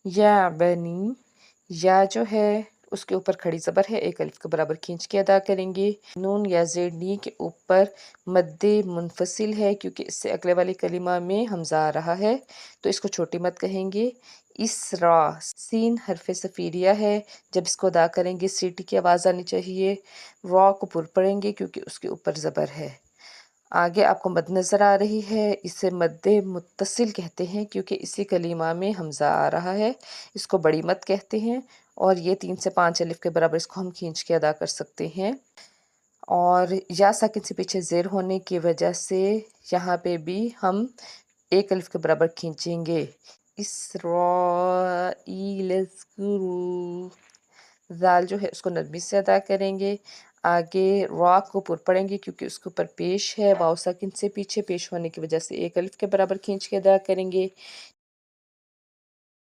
یا بنی، یا جو ہے اس کے اوپر کھڑی زبر ہے، ایک الف کے برابر کھینچ کے ادا کریں گے۔ نون یا زیر نی کے اوپر مد منفصل ہے کیونکہ اس سے اگلے والے کلمہ میں حمزہ آ رہا ہے، تو اس کو چھوٹی مد کہیں گے۔ اسرا، سین حرف صفیریہ ہے، جب اس کو ادا کریں گے سیٹی کی آواز آنی چاہیے۔ را کو پر پڑھیں گے کیونکہ اس کے اوپر زبر ہے۔ آگے آپ کو مد نظر آ رہی ہے، اسے مد متصل کہتے ہیں کیونکہ اسی کلمہ میں حمزہ آ رہا ہے، اس کو بڑی مد کہتے ہیں، اور یہ 3 سے 5 الف کے برابر اس کو ہم کھینچ کے ادا کر سکتے ہیں۔ اور یا ساکن سے پیچھے زیر ہونے کی وجہ سے یہاں پہ بھی ہم ایک الف کے برابر کھینچیں گے۔ اسرائیل اذکروا، زال جو ہے اس کو نرمی سے ادا کریں گے۔ آگے را کو پر پڑیں گے کیونکہ اس کے اوپر پیش ہے، واو ساکن سے پیچھے پیش ہونے کی وجہ سے ایک الف کے برابر کھینچ کے ادا کریں گے۔